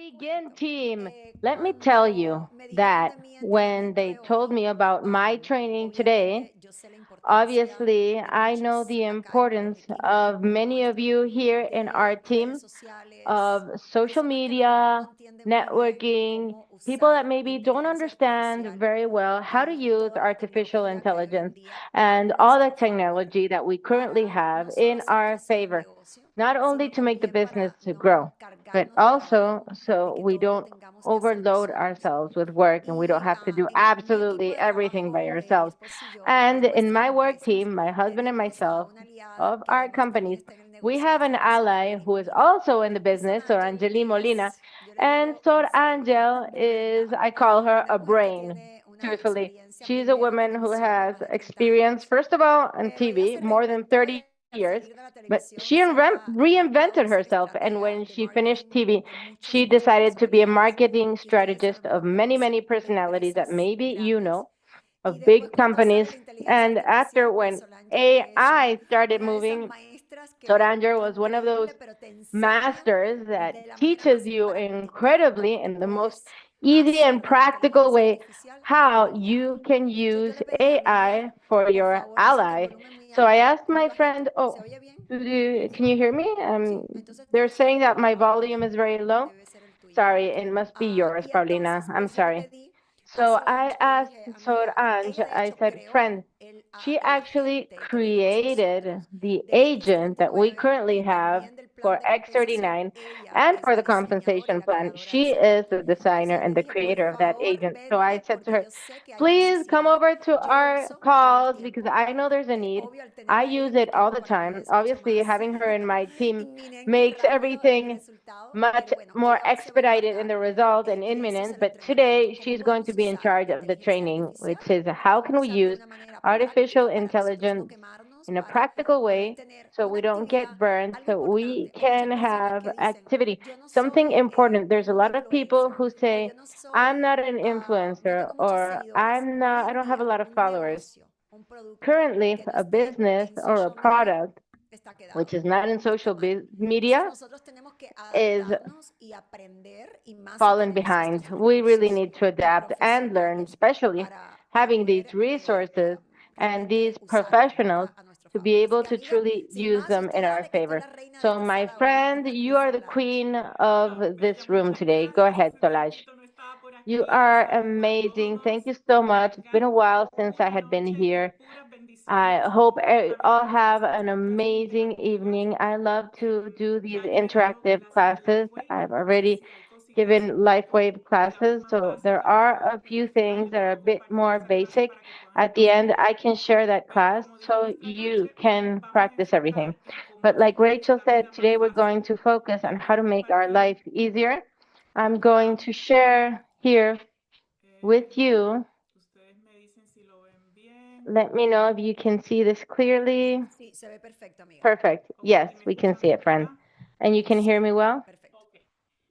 Begin, team. Let me tell you that when they told me about my training today, obviously I know the importance of many of you here in our team of social media, networking, people that maybe don't understand very well how to use artificial intelligence and all the technology that we currently have in our favor, not only to make the business to grow, but also so we don't overload ourselves with work and we don't have to do absolutely everything by ourselves. And in my work team, my husband and myself of our companies, we have an ally who is also in the business, Solangelee Molina. And Sor Angel is, I call her a brain, truthfully. She's a woman who has experience, first of all, on TV, more than 30 years, but she reinvented herself. And when she finished TV, she decided to be a marketing strategist of many, many personalities that maybe you know of big companies. And after when AI started moving, Soranger was one of those masters that teaches you incredibly in the most easy and practical way how you can use AI for your ally. So I asked my friend, "Oh, can you hear me? They're saying that my volume is very low. Sorry, it must be yours, Paulina. I'm sorry." So I asked Sorange, I said, friend, she actually created the agent that we currently have for X39 and for the compensation plan. She is the designer and the creator of that agent. So I said to her, please come over to our calls because I know there's a need. I use it all the time. Obviously, having her in my team makes everything much more expedited in the result and imminent. But today, she's going to be in charge of the training, which is how can we use artificial intelligence in a practical way so we don't get burned, so we can have activity. Something important, there's a lot of people who say, I'm not an influencer or I don't have a lot of followers. Currently, a business or a product which is not in social media is fallen behind. We really need to adapt and learn, especially having these resources and these professionals to be able to truly use them in our favor. So, my friend, you are the queen of this room today. Go ahead, Solange. You are amazing. Thank you so much. It's been a while since I had been here. I hope all have an amazing evening. I love to do these interactive classes. I've already given LifeWave classes, so there are a few things that are a bit more basic. At the end, I can share that class so you can practice everything. But like Rachel said, today we're going to focus on how to make our life easier. I'm going to share here with you. Let me know if you can see this clearly. Perfect. Yes, we can see it, friend. And you can hear me well?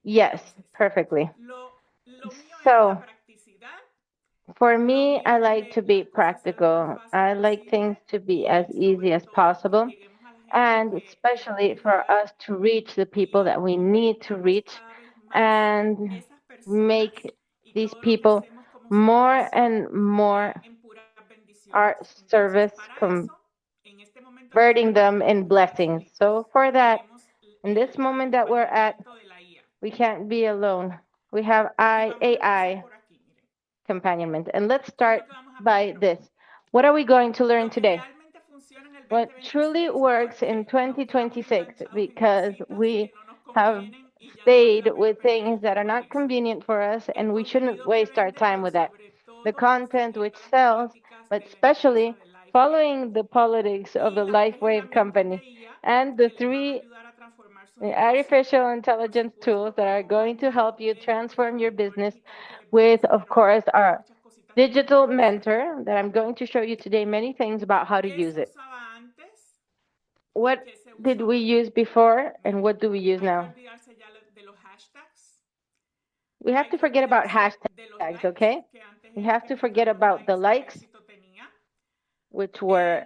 Yes, perfectly. So, for me, I like to be practical. I like things to be as easy as possible, and especially for us to reach the people that we need to reach and make these people more and more our service, converting them in blessings. So, for that, in this moment that we're at, we can't be alone. We have AI companionment. And let's start by this. What are we going to learn today? What truly works in 2026, because we have stayed with things that are not convenient for us and we shouldn't waste our time with that. The content which sells, but especially following the politics of the LifeWave company and the three artificial intelligence tools that are going to help you transform your business with, of course, our digital mentor that I'm going to show you today many things about how to use it. What did we use before and what do we use now? We have to forget about hashtags, okay? We have to forget about the likes, which were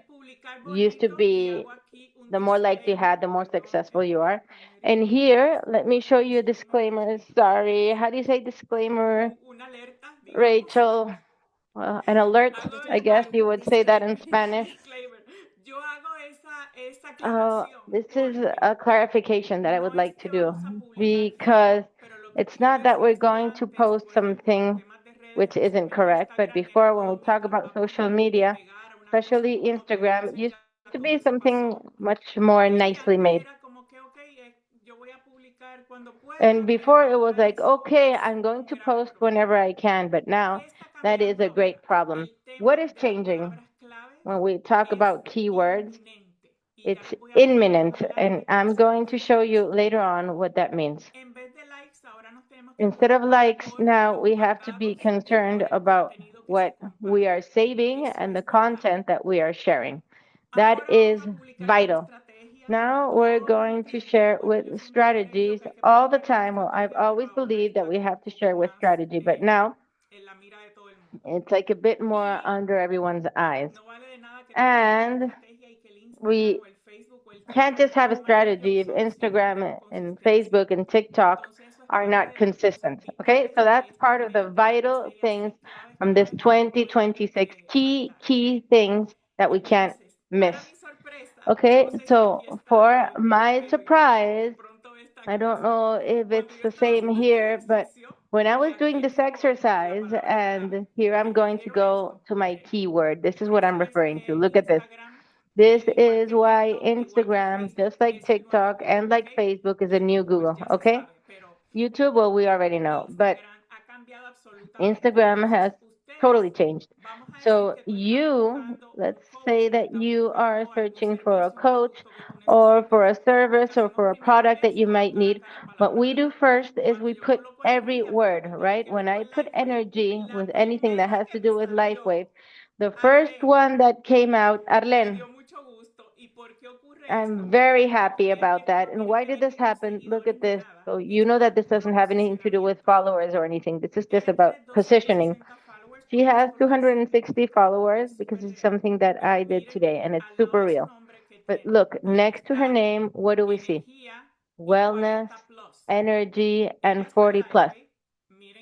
used to be the more likes you had, the more successful you are. And here, let me show you a disclaimer. Sorry, how do you say disclaimer, Rachel? An alert, I guess you would say that in Spanish. This is a clarification that I would like to do because it's not that we're going to post something which isn't correct, but before, when we talk about social media, especially Instagram, it used to be something much more nicely made. And before it was like, okay, I'm going to post whenever I can, but now that is a great problem. What is changing when we talk about keywords? It's imminent, and I'm going to show you later on what that means. Instead of likes, now we have to be concerned about what we are saving and the content that we are sharing. That is vital. Now we're going to share with strategies all the time. Well, I've always believed that we have to share with strategy, but now it's like a bit more under everyone's eyes. And we can't just have a strategy if Instagram and Facebook and TikTok are not consistent. Okay, so that's part of the vital things from this 2026 key things that we can't miss. Okay, so for my surprise, I don't know if it's the same here, but when I was doing this exercise, and here I'm going to go to my keyword. This is what I'm referring to. Look at this. This is why Instagram, just like TikTok and like Facebook, is a new Google. Okay, YouTube, well, we already know, but Instagram has totally changed. So let's say that you are searching for a coach or for a service or for a product that you might need. What we do first is we put every word, right? When I put energy with anything that has to do with LifeWave, the first one that came out, Arlen, I'm very happy about that. And why did this happen? Look at this. So you know that this doesn't have anything to do with followers or anything. This is just about positioning. She has 260 followers because it's something that I did today, and it's super real. But look, next to her name, what do we see? Wellness, energy, and 40 plus.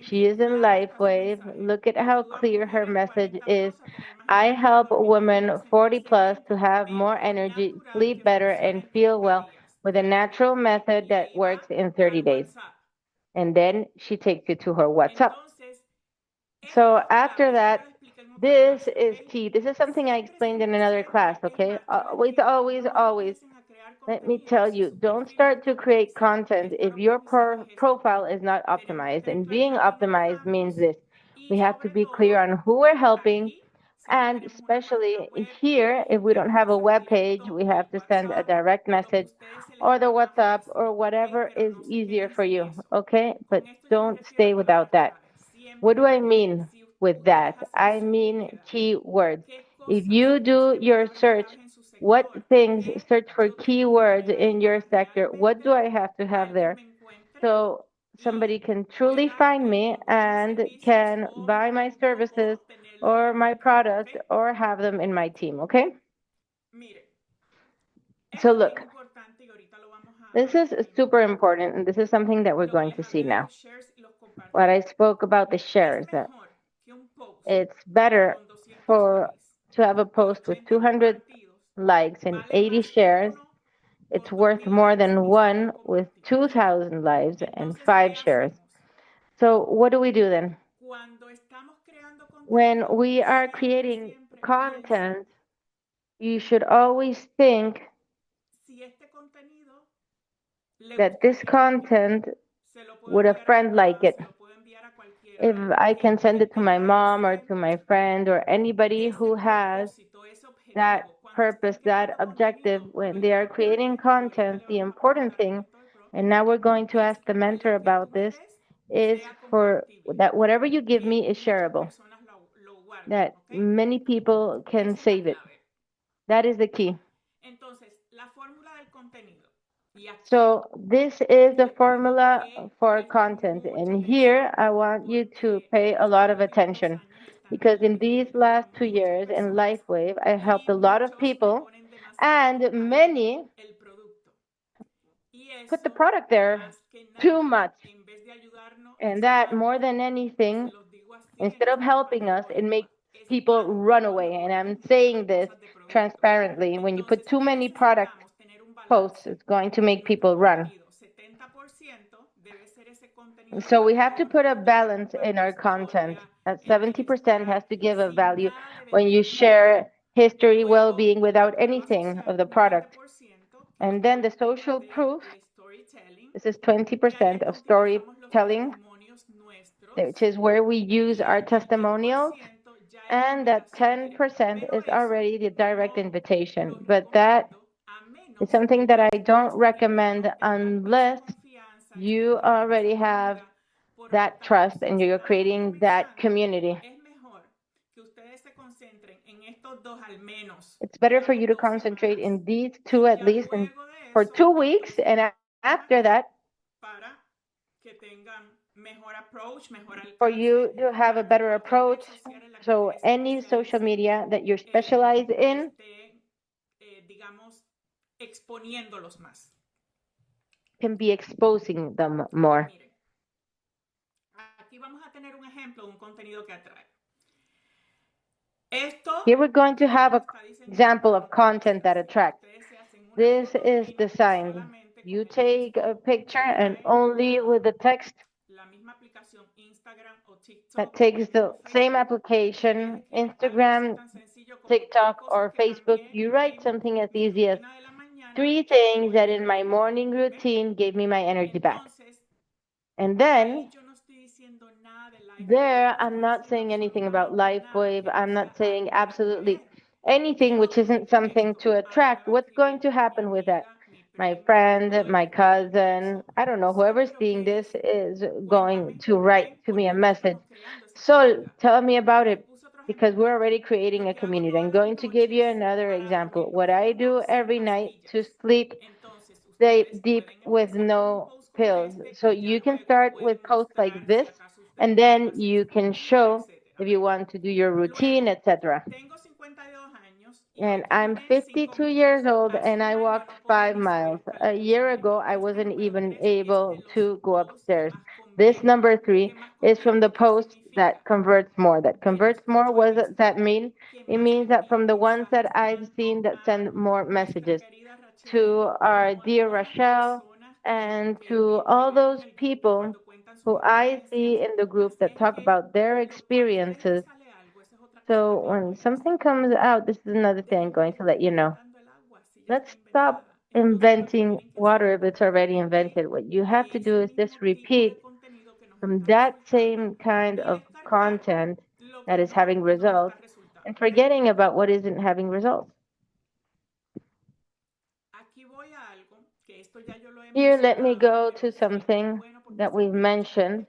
She is in LifeWave. Look at how clear her message is. I help women 40 plus to have more energy, sleep better, and feel well with a natural method that works in 30 days. And then she takes you to her WhatsApp. So after that, this is key. This is something I explained in another class, okay? Always. Let me tell you, don't start to create content if your profile is not optimized. And being optimized means this. We have to be clear on who we're helping. And especially here, if we don't have a web page, we have to send a direct message or the WhatsApp or whatever is easier for you, okay? But don't stay without that. What do I mean with that? I mean keywords. If you do your search, what things, search for keywords in your sector, what do I have to have there? So somebody can truly find me and can buy my services or my product or have them in my team, okay? So look, this is super important, and this is something that we're going to see now. What I spoke about the shares, that it's better for to have a post with 200 likes and 80 shares. It's worth more than one with 2,000 likes and 5 shares. So what do we do then? When we are creating content, you should always think that this content, would a friend like it? If I can send it to my mom or to my friend or anybody who has that purpose, that objective, when they are creating content, the important thing, and now we're going to ask the mentor about this, is for that whatever you give me is shareable, that many people can save it. That is the key. So this is the formula for content. And here I want you to pay a lot of attention because in these last 2 years in LifeWave, I helped a lot of people And many put the product there too much. And that, more than anything, instead of helping us, it makes people run away. And I'm saying this transparently. When you put too many product posts, it's going to make people run. So we have to put a balance in our content. That 70% has to give a value when you share history, well-being without anything of the product. And then the social proof, this is 20% of storytelling, which is where we use our testimonials. And that 10% is already the direct invitation. But that is something that I don't recommend unless you already have that trust and you're creating that community. It's better for you to concentrate in these two at least for 2 weeks, and after that, for you to have a better approach. So any social media that you're specialized in, can be exposing them more. Here we're going to have an example of content that attracts. This is designed. You take a picture and only with the text that takes the same application, Instagram, TikTok, or Facebook. You write something as easy as 3 things that in my morning routine gave me my energy back. And then there, I'm not saying anything about LifeWave. I'm not saying absolutely anything which isn't something to attract. What's going to happen with that? My friend, my cousin, I don't know, whoever's seeing this is going to write to me a message. So tell me about it, because we're already creating a community. I'm going to give you another example. What I do every night to sleep deep with no pills. So you can start with posts like this, and then you can show if you want to do your routine, etc. And I'm 52 years old and I walked 5 miles. A year ago, I wasn't even able to go upstairs. This number 3 is from the post that converts more. That converts more, what does that mean? It means that from the ones that I've seen that send more messages to our dear Rashel and to all those people who I see in the group that talk about their experiences. So when something comes out, this is another thing I'm going to let you know. Let's stop inventing water if it's already invented. What you have to do is just repeat from that same kind of content that is having results and forgetting about what isn't having results. Here, let me go to something that we've mentioned,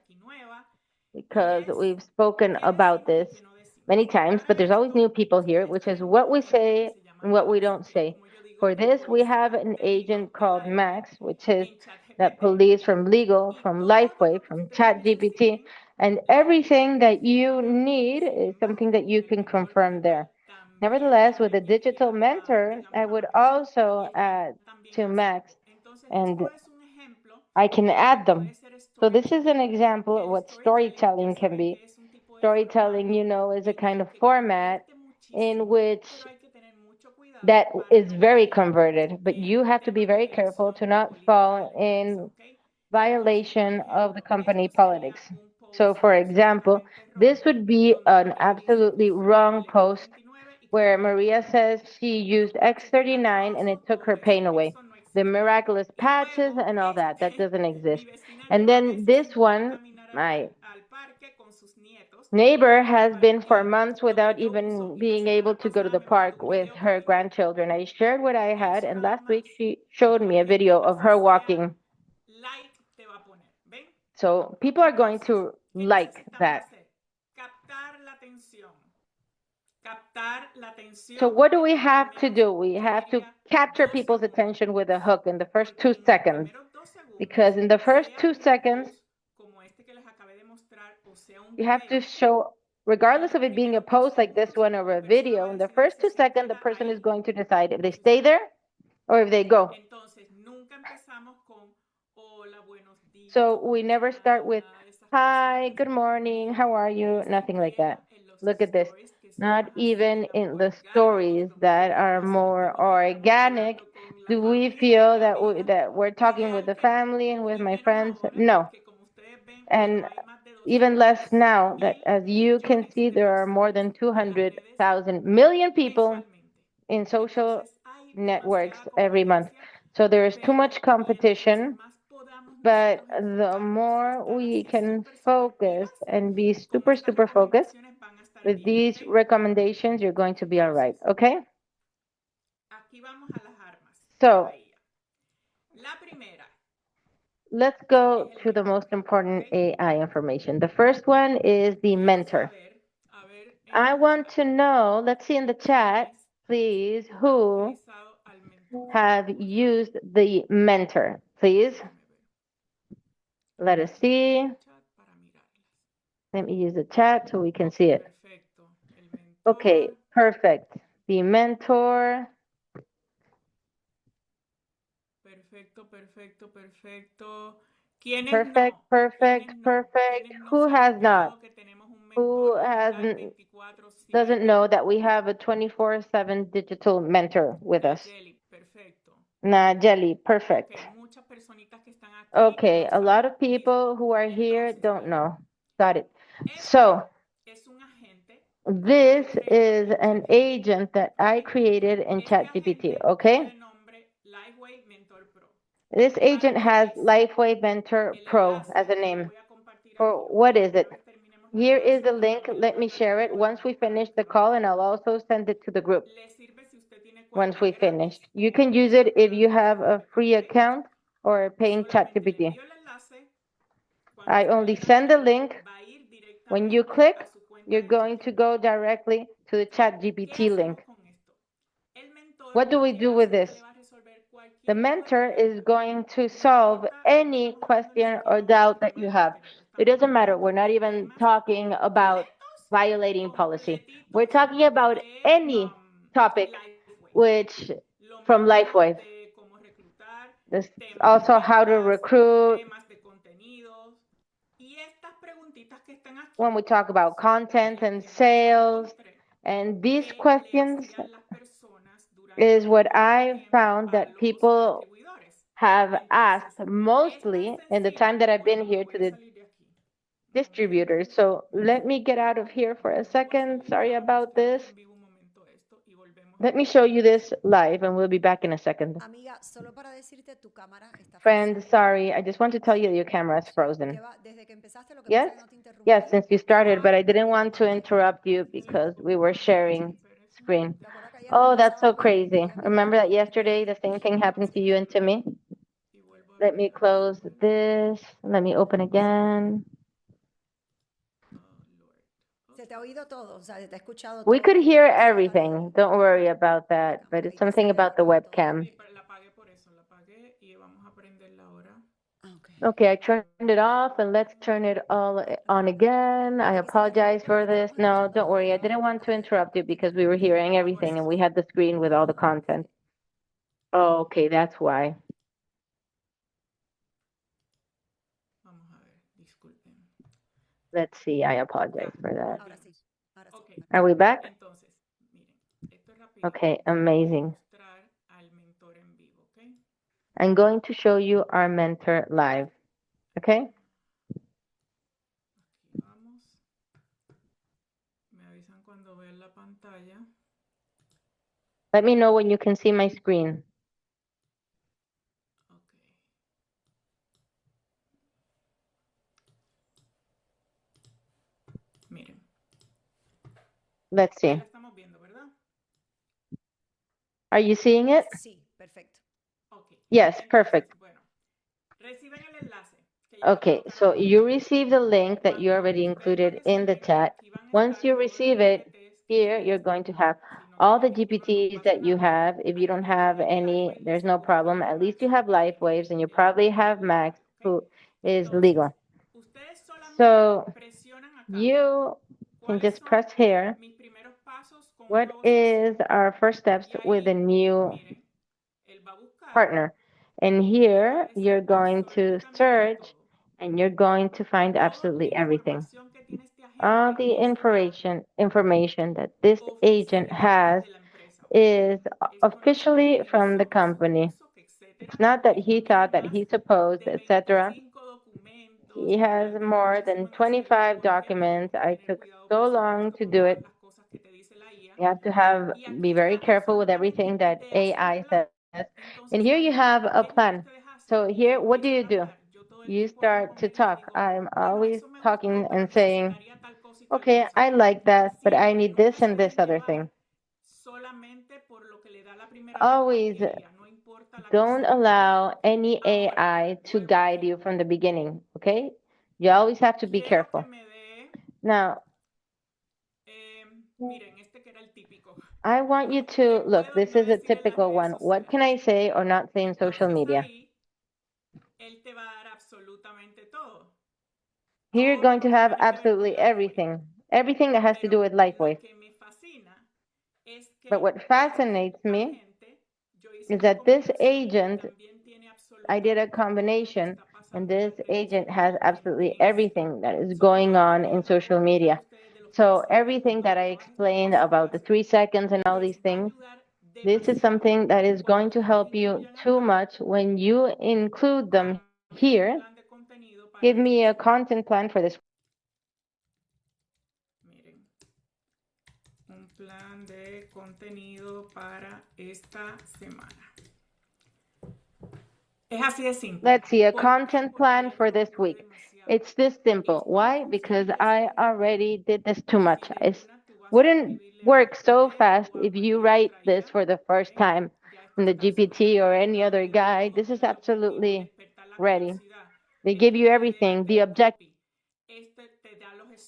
because we've spoken about this many times, but there's always new people here, which is what we say and what we don't say. For this, we have an agent called Max, which is that police from legal, from Lifeway, from ChatGPT, and everything that you need is something that you can confirm there. Nevertheless, with a digital mentor, I would also add to Max, and I can add them. So this is an example of what storytelling can be. Storytelling, is a kind of format in which that is very converted, but you have to be very careful to not fall in violation of the company politics. So, for example, this would be an absolutely wrong post where Maria says she used X39 and it took her pain away. The miraculous patches and all that, that doesn't exist. And then this one, my neighbor has been for months without even being able to go to the park with her grandchildren. I shared what I had, and last week she showed me a video of her walking. So people are going to like that. So what do we have to do? We have to capture people's attention with a hook in the first 2 seconds. Because in the first 2 seconds, you have to show regardless of it being a post like this one or a video, in the first 2 seconds, the person is going to decide if they stay there or if they go. So we never start with, hi, good morning, how are you? Nothing like that. Look at this. Not even in the stories that are more organic do we feel that that we're talking with the family and with my friends. No. And even less now that, as you can see, there are more than 200,000 million people in social networks every month. So there is too much competition, but the more we can focus and be super, super focused with these recommendations, you're going to be all right, okay? So let's go to the most important AI information. The first one is the mentor. I want to know, let's see in the chat, please, who have used the mentor, please. Let us see. Let me use the chat so we can see it. Okay, perfect. The mentor. Perfect, perfect, perfect. Who has not? Who hasn't, doesn't know that we have a 24/7 digital mentor with us? Jelly, perfect. Okay, a lot of people who are here don't know. Got it. So this is an agent that I created in ChatGPT, okay? This agent has Lifeway Mentor Pro as a name. For what is it? Here is the link. Let me share it once we finish the call, and I'll also send it to the group once we finish. You can use it if you have a free account or paying ChatGPT. I only send the link. When you click, you're going to go directly to the ChatGPT link. What do we do with this? The mentor is going to solve any question or doubt that you have. It doesn't matter. We're not even talking about violating policy. We're talking about any topic which from LifeWave. This also how to recruit. When we talk about content and sales, and these questions is what I found that people have asked mostly in the time that I've been here to the distributors. So let me get out of here for a second. Sorry about this. Let me show you this live and we'll be back in a second. Friend, sorry, I just want to tell you that your camera is frozen. Yes? Yes, since you started, but I didn't want to interrupt you because we were sharing screen. Oh, that's so crazy. Remember that yesterday the same thing happened to you and to me? Let me close this. Let me open again. We could hear everything. Don't worry about that. But it's something about the webcam. Okay, I turned it off and let's turn it all on again. I apologize for this. No, don't worry. I didn't want to interrupt you because we were hearing everything and we had the screen with all the content. Oh, okay, that's why. Let's see. I apologize for that. Are we back? Okay, amazing. I'm going to show you our mentor live. Okay? Let me know when you can see my screen. Let's see. Are you seeing it? Yes, perfect. Okay, so you receive the link that you already included in the chat. Once you receive it, here you're going to have all the GPTs that you have. If you don't have any, there's no problem. At least you have LifeWaves and you probably have Max, who is legal. So you can just press here. What is our first steps with a new partner? And here you're going to search and you're going to find absolutely everything. All the information that this agent has is officially from the company. It's not that he thought that he supposed, etc. He has more than 25 documents. I took so long to do it. You have to be very careful with everything that AI says. And here you have a plan. So here, what do? You start to talk. I'm always talking and saying, okay, I like that, but I need this and this other thing. Always don't allow any AI to guide you from the beginning, okay? You always have to be careful. Now, I want you to look, this is a typical one. What can I say or not say in social media? Here you're going to have absolutely everything, everything that has to do with LifeWave. But what fascinates me is that this agent, I did a combination, and this agent has absolutely everything that is going on in social media. So everything that I explained about the 3 seconds and all these things, this is something that is going to help you too much when you include them here. Give me a content plan for this. Un plan de contenido para esta semana. Es así de simple. Let's see, a content plan for this week. It's this simple. Why? Because I already did this too much. It wouldn't work so fast if you write this for the first time in the GPT or any other guide. This is absolutely ready. They give you everything, the objective.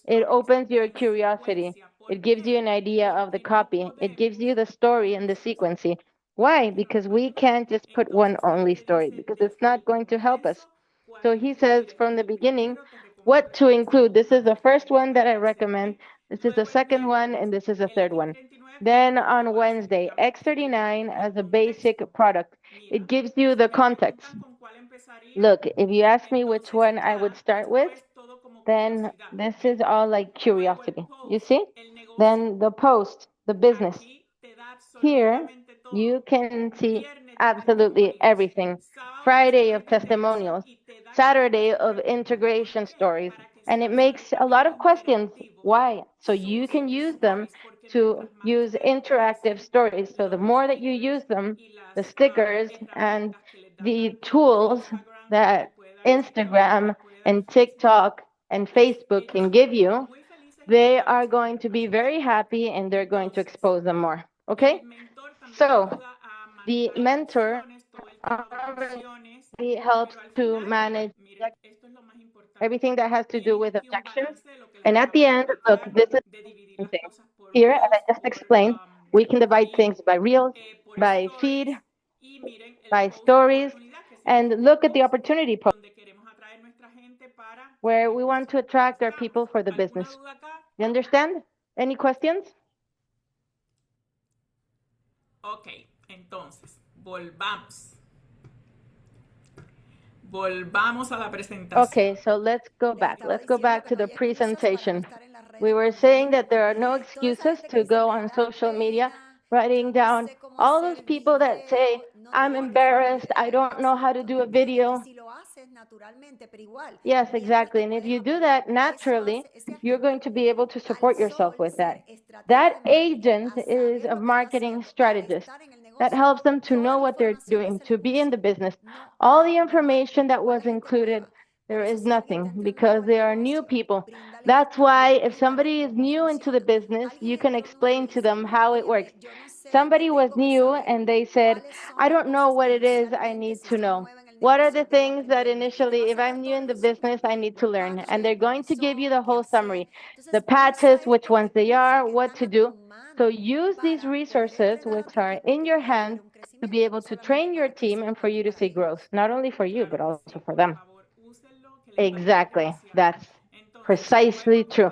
It opens your curiosity. It gives you an idea of the copy. It gives you the story and the sequence. Why? Because we can't just put one only story because it's not going to help us. So he says from the beginning what to include. This is the first one that I recommend. This is the second one, and this is the third one. Then on Wednesday, X39 as a basic product. It gives you the context. Look, if you ask me which one I would start with, then this is all like curiosity. You see? Then the post, the business. Here, you can see absolutely everything. Friday of testimonials, Saturday of integration stories, and it makes a lot of questions. Why? So you can use them to use interactive stories. So the more that you use them, the stickers and the tools that Instagram and TikTok and Facebook can give you, they are going to be very happy and they're going to expose them more. Okay? So the mentor already helps to manage everything that has to do with objections. And at the end, look, this is the thing. Here, as I just explained, we can divide things by reels, by feed, by stories, and look at the opportunity post where we want to attract our people for the business. You understand? Any questions? Ok, entonces, volvamos. Volvamos a la presentación. Okay, so let's go back. Let's go back to the presentation. We were saying that there are no excuses to go on social media, writing down all those people that say, I'm embarrassed, I don't know how to do a video. Yes, exactly. And if you do that naturally, you're going to be able to support yourself with that. That agent is a marketing strategist that helps them to know what they're doing, to be in the business. All the information that was included, there is nothing because they are new people. That's why if somebody is new into the business, you can explain to them how it works. Somebody was new and they said, I don't know what it is I need to know. What are the things that initially, if I'm new in the business, I need to learn? And they're going to give you the whole summary, the patches, which ones they are, what to do. So use these resources, which are in your hand, to be able to train your team and for you to see growth, not only for you, but also for them. Exactly. That's precisely true.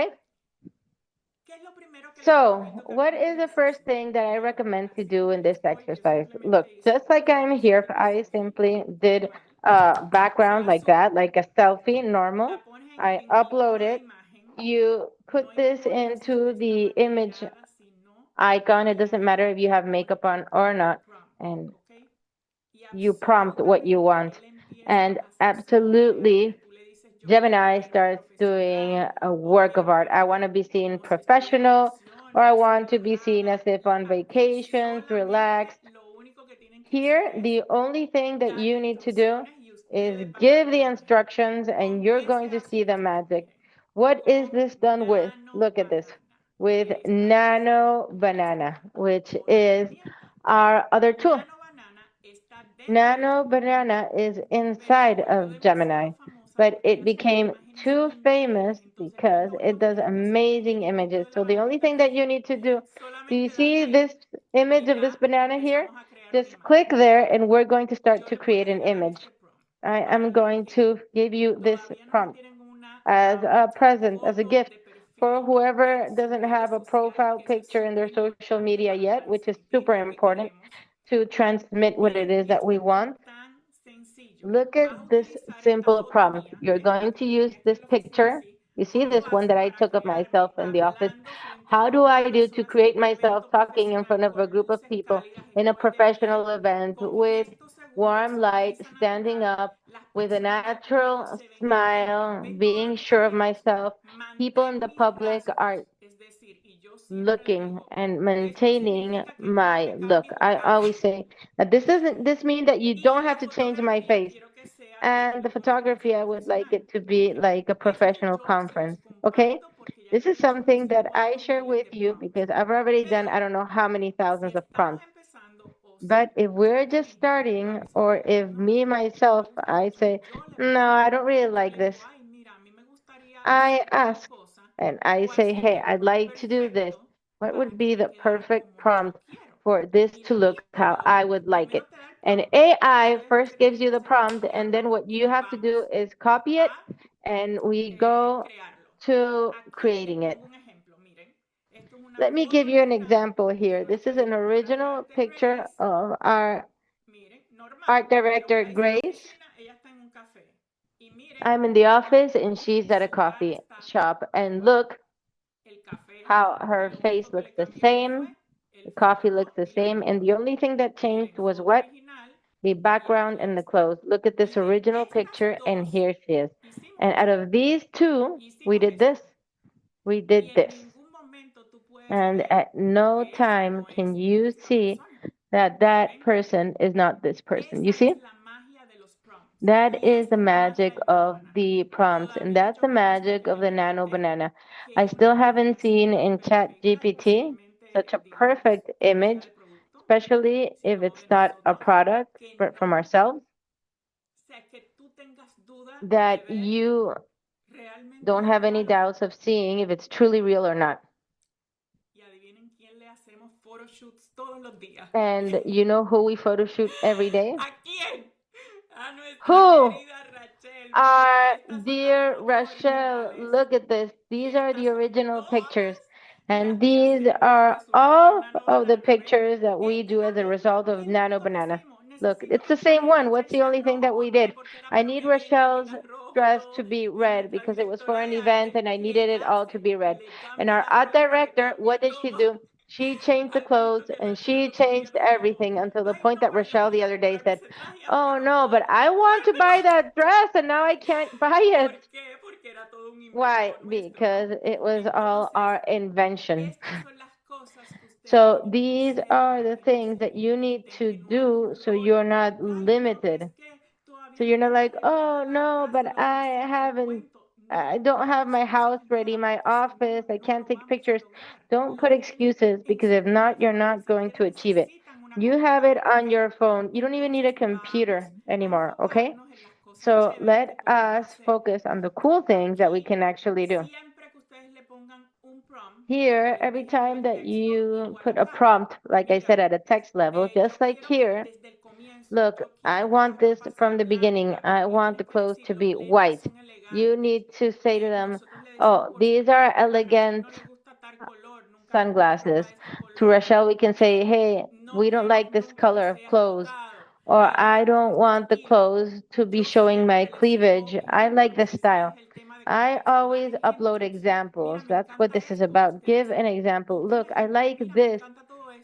Okay? ¿Qué es lo primero que les So, recomiendo que hagan what este is the first ejercicio? thing that I Bien, recommend to así do in como this hoy que exercise? Look, simplemente hice just una like I'm fotografía here, de mi I selfie. simply did Bueno, a se background la like suben, that, like a selfie, normal. la pones I en el upload icono de it. imagen. You No put this importa si into usted está the image maquillada, si no, icon. It doesn't matter if you have pone makeup on or el not. prompt, And ¿ok? Y you prompt what you absolutamente want. él And absolutely, Gemini starts doing a work of art. I want to be seen professional, or I want to be seen as if on vacations, relaxed. Here, the only thing that you need to do is give the instructions and you're going to see the magic. What is this done with? Look at this. With Nano Banana, which is our other tool. Nano Banana is inside of Gemini, but it became too famous because it does amazing images. So the only thing that you need to do you see this image of this banana here? Just click there and we're going to start to create an image. I am going to give you this prompt as a present, as a gift for whoever doesn't have a profile picture in their social media yet, which is super important to transmit what it is that we want. Look at this simple prompt. You're going to use this picture. You see this one that I took of myself in the office. How do I do to create myself talking in front of a group of people in a professional event with warm light, standing up with a natural smile, being sure of myself? People in the public are looking and maintaining my look. I always say that this mean that you don't have to change my face. And the photography, I would like it to be like a professional conference. Okay? This is something that I share with you because I've already done I don't know how many thousands of prompts. But if we're just starting, or if me myself, I say, no, I don't really like this. I ask and I say, hey, I'd like to do this. What would be the perfect prompt for this to look how I would like it? And AI first gives you the prompt, and then what you have to do is copy it, and we go to creating it. Let me give you an example here. This is an original picture of our art director, Grace. I'm in the office and she's at a coffee shop. And look how her face looks the same. The coffee looks the same. And the only thing that changed was what? The background and the clothes. Look at this original picture, and here she is. And out of these two, we did this. We did this. And at no time can you see that that person is not this person. You see? That is the magic of the prompts, and that's the magic of the nano banana. I still haven't seen in Chat GPT such a perfect image, especially if it's not a product but from ourselves, that you don't have any doubts of seeing if it's truly real or not. And you know who we photo shoot every day? Who? Our dear Rashel, look at this. These are the original pictures. And these are all of the pictures that we do as a result of Nano Banana. Look, it's the same one. What's the only thing that we did? I need Rachel's dress to be red because it was for an event and I needed it all to be red. And our art director, what did she do? She changed the clothes and she changed everything until the point that Rochelle the other day said, oh no, but I want to buy that dress and now I can't buy it. Why? Because it was all our invention. So these are the things that you need to do so you're not limited. So you're not like, oh no, but I don't have my house ready, my office, I can't take pictures. Don't put excuses because if not, you're not going to achieve it. You have it on your phone. You don't even need a computer anymore, okay? So let us focus on the cool things that we can actually do. Here, every time that you put a prompt, like I said, at a text level, just like here, look, I want this from the beginning. I want the clothes to be white. You need to say to them, oh, these are elegant sunglasses. To Rachel, we can say, hey, we don't like this color of clothes. Or I don't want the clothes to be showing my cleavage. I like this style. I always upload examples. That's what this is about. Give an example. Look, I like this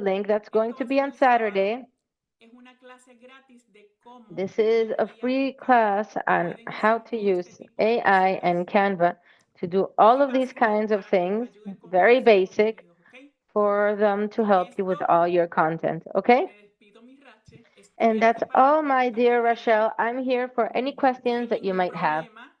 link that's going to be Entonces on el sábado Saturday. es una clase gratis de cómo This is a tecnología free y Canva class on pueden how hacer to todo este use tipo de AI cositas. and Canva to do all of these Básicos kinds of para que los things, ayuden con very creación de basic, contenidos, ¿ok? for them to Con help you with esto all your content. Okay? me despido, mi Rache. Estoy And aquí that's para las all, my preguntas que dear tengan, Rachel. I'm here for any questions sin that you ningún might have problema,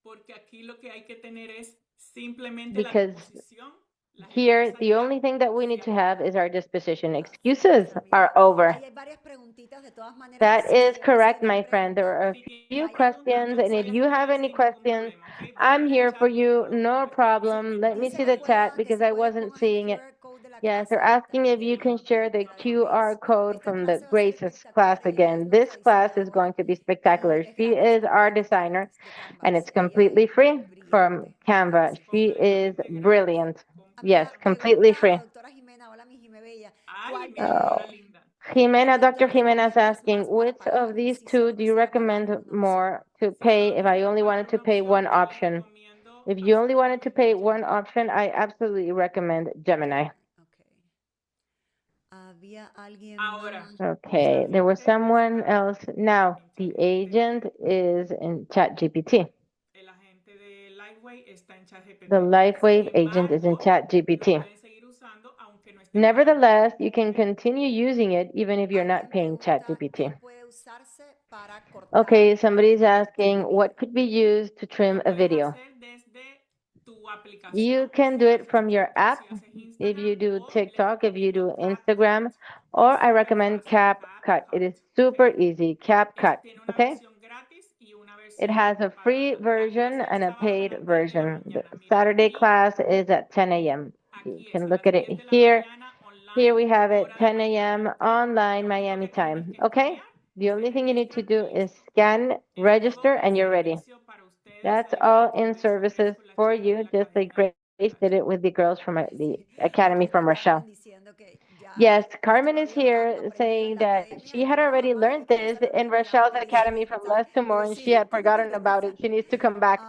porque aquí lo que hay que tener es simplemente la because disposición, las here excusas the ya only thing that we se need to have acabaron. is our disposition. Súper, Excuses are Samira. over. Ahí hay varias preguntitas. De todas maneras, That si is quieren correct, hacer my friend. There are a Si few tienen vayan preguntas, questions, and if pueden you have escribir any sin ningún questions, problema, ¿ok? Voy a I'm ver el here for chat de you, nuevo no para que no se problem. me Let me dice see que the pierdan. chat que because se I puede, wasn't pongan el seeing it. QR code de la Yes, they're clase asking if you can share the de la QR rapidez. code Esta from the clase va a ser Grace's class espectacular. Ella es again. This nuestra class is diseñadora going to be y spectacular. es She gratis, is our es designer, gratis, de and Canvas. it's Ella completely es free from brillante. Canva. She is Completamente gratis. brilliant. Yes, Amiga, completely pregunta la free. doctora Jimena. Hola, mi Jime Bella. Ay, ¿Cuál mi Oh. doctora de, linda. de Jimena, los Dr. dos Jimena is recomiendas asking, más para which of pagar these si two solo do you quisiera pagar recommend una opción? more to Si pay solo if I quieren only pagar wanted to una pay one opción, yo les option? recomiendo If you only wanted to absolutamente pay one Gemini. option, I absolutely recommend Gemini. Ok. Había alguien Ahora, más. la Okay, there was gente someone está else. Now, en the ChatGPT. agent is in ChatGPT. El agente de Lightway está en The ChatGPT. Sin LifeWave agent is in embargo, lo ChatGPT. pueden seguir usando aunque no estén pagando por Nevertheless, él. you can continue using it even if you're not Alguien paying pregunta qué ChatGPT. puede usarse para cortar Okay, somebody's asking el what video. could be used to trim Lo a puedes video. hacer desde tu aplicación, You can do si it haces from your TikTok, app, si haces if you Instagram, do o les TikTok, if you recomiendo do CapCut. Instagram, Es or I súper recommend fácil, CapCut. It is CapCut, ¿ok? super easy. CapCut, Tiene una okay? versión gratis y una It versión has a free pagada. La version clase del and a sábado a paid las 10 de la version. The mañana. Miren, Saturday class is at 10 a.m. You aquí es can a look las at it 10 de la here. mañana Here online, we have it, hora de 10 Miami, a.m. ¿ok? online Lo único Miami que tienen es time. que Okay? escanear, The se only thing you need to registran do y is listo. scan, Es todo register, un and you're ready. servicio para ustedes, That's al igual all que in lo hizo Grace services con las for chicas de you, la just like Grace did Rache. it with the girls from the Sí. Academy Aquí from está Rochelle. Carmen diciendo que Yes, ya esto Carmen lo is había here aprendido en saying la that academia she y had que nada already más learned this utilizarlo in desde la Rochelle's Academy inteligencia from artificial. last tomorrow, and she Sí, had tú me forgotten contestas about it. She antes. needs to come back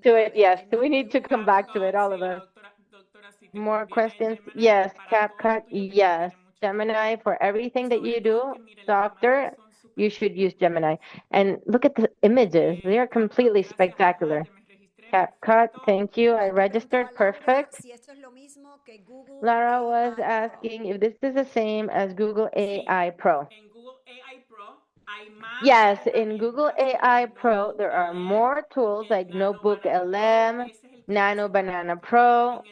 to A it. ver, Yes, hay we más need to come preguntas. back to it, CapCut, all sí, of us. doctora, si te More conviene questions? Gemini Yes, para todo lo CapCut, tuyo te yes. conviene mucho Gemini. Gemini, for Y everything that sobre you todo do, que miren, las imágenes doctor, son súper you should use espectaculares. Gemini. And look at the images. They are CapCut, completely gracias, ajá, spectacular. ya me registré, CapCut, perfecto. thank you. I Aquí preguntaba registered. Laura Perfect. si esto es lo mismo que Google Lara was AI Pro. asking if this is the same as Google Sí, AI Pro. en Google AI Pro hay más Yes, in Google herramientas como AI el Pro, Notebook there are LM, more tools el like Nano Notebook Banana Pro, LM, ese es el que yo Nano estoy pagando, Banana ¿ok? Pro,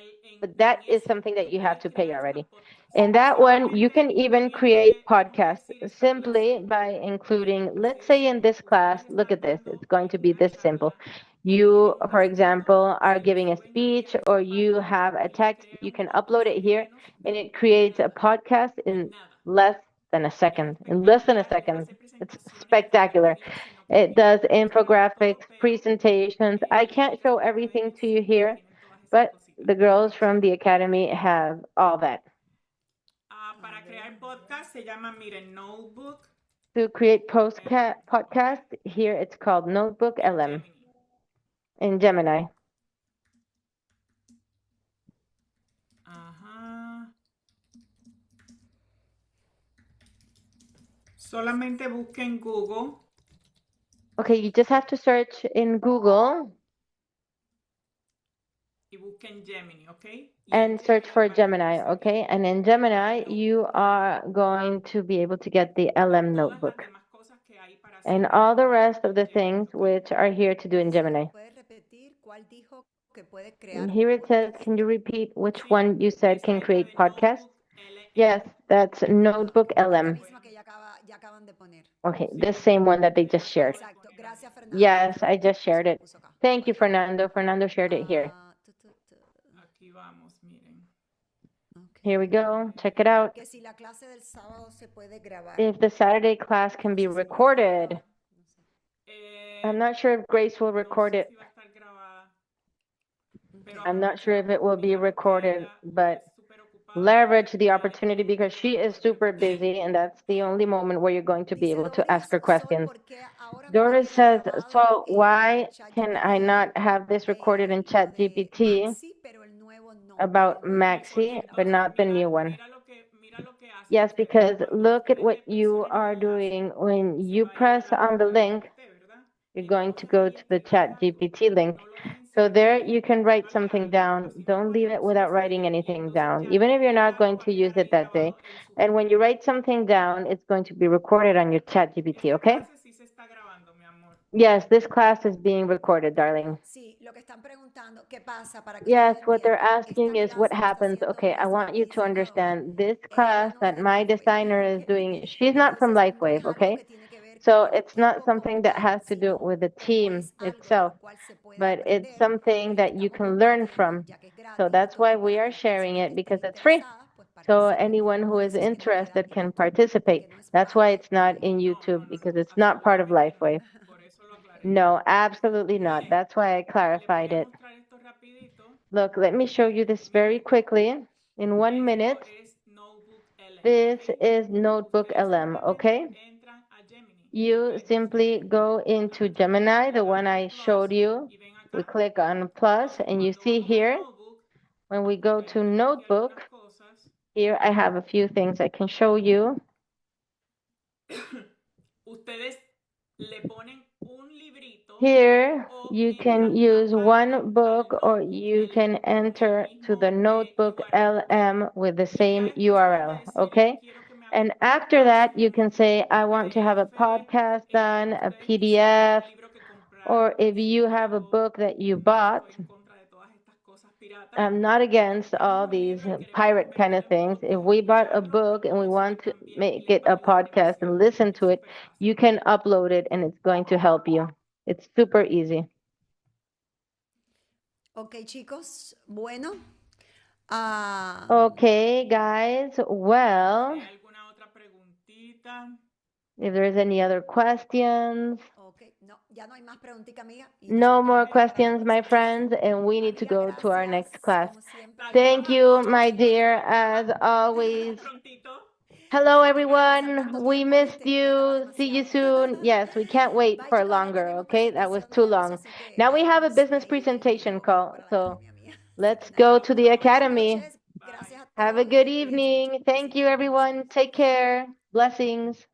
but that En is ese something that tú you have puedes to pay crear hasta already. podcast. In that one, you can Simplemente even create poniéndole, vamos a podcasts decir, esta simply clase, by including, así let's de say in simple. this class, Ustedes look at están this, it's dando going to be una this simple. charla y You, tienen un for escrito, example, are se lo giving a suben ahí speech a or esa you página have a y les text, crea you un can podcast upload it en here menos and de it creates a nada, podcast in nada. less than a Es second. In less than a espectacular, les second. hace It's presentaciones, spectacular. infografías, sino que It miren, does les crea infographics, todo, pero presentations. I las can't chicas show de la everything academia to you sí here, tienen todas esas but cositas, the ¿verdad, girls Rache? from the academy have all that. A Para ver. crear podcast se llama, miren, Notebook To create LM, ¿ok? podcast, here it's called Notebook En LM Gemini. in Gemini. Ajá. Solamente busquen Google Okay, you just have to search in Google y busquen Gemini, ¿ok? Y and entren search en la for página que Gemini, dice okay? LM. And in Gemini, you Notebook LM. are going to be able to get the Y LM todas las notebook demás cosas que hay para and hacer all the rest of en the Gemini, things ¿ok? which are here to do in Dice, Gemini. ¿puedes repetir cuál dijo que puede And crear here it says, podcast? can you repeat which Sí, one you said esa can es la create de podcasts? Notebook LM. Yes, that's Ah, ok. Notebook Esta LM. misma que ya acaban de poner. Okay, Sí, the same one that they que yo just acabo shared. de Exacto. poner ahí. Gracias, Fernando. Yes, I Fernando just shared it. puso acá. Thank you, Vale. Fernando. Fernando shared it here. Tu. Aquí vamos, miren. Ok. Here we go. Check it out. Que si la clase del sábado se puede grabar. If the Saturday class can No be sé si Grace la va a recorded, grabar. No sé. I'm not sure if Grace will No record sé it. si va a estar grabada, pero Ok. I'm not sure aprovechen la if it will be oportunidad porque recorded, ella but es súper ocupada leverage the y ahí es opportunity donde because ustedes she van a is poder super preguntar. busy, and that's the only moment where you're going to be Dice able to ask Doris, her Sol, questions. ¿por qué ahora no me Doris queda says, grabado so en why can I ChatGPT not have this recorded in lo de ChatGPT Maxi, pero el nuevo no? about El nuevo no se Maxi, puede but grabar. not the new one? Mira lo que hacen Yes, ustedes. because Cuando look at ustedes what le you presionen el are enlace, doing when se you va a ir press on the al link. GPT, ¿verdad? You're going to Entonces go ahí to es the que le dan algo. ChatGPT link. No lo dejen So there you can write something down. Don't leave it without writing anything down, even if you're not going to use it that day. And when you write something down, it's going to be recorded on your chat GPT, okay? Yes, this class is being recorded, darling. Yes, what they're asking is what happens. Okay, I want you to understand this class that my designer is doing, she's not from LifeWave, okay? So it's not something that has to do with the team itself, but it's something that you can learn from. So that's why we are sharing it, because it's free. So anyone who is interested can participate. That's why it's not in YouTube, because it's not part of LifeWave. No, absolutely not. That's why I clarified it. Look, let me show you this very quickly in 1 minute. This is Notebook LM, okay? You simply go into Gemini, the one I showed you. We click on plus, and you see here, when we go to Notebook, here I have a few things I can show you. Here, you can use one book, or you can enter to the Notebook LM with the same URL, okay? And after that, you can say, I want to have a podcast done, a PDF, or if you have a book that you bought. I'm not against all these pirate kind of things. If we bought a book and we want to make it a podcast and listen to it, you can upload it and it's going to help you. It's super easy. Ok, chicos, bueno. Okay, guys. Well, if there's any other questions. Okay, no, ya no hay más preguntica, amiga. No more questions, my friends, and we need to go to our next class. Thank you, my dear, as always. Hello, everyone. We missed you. See you soon. Yes, we can't wait for longer, okay? That was too long. Now we have a business presentation call, so let's go to the academy. Have a good evening. Thank you, everyone. Take care. Blessings.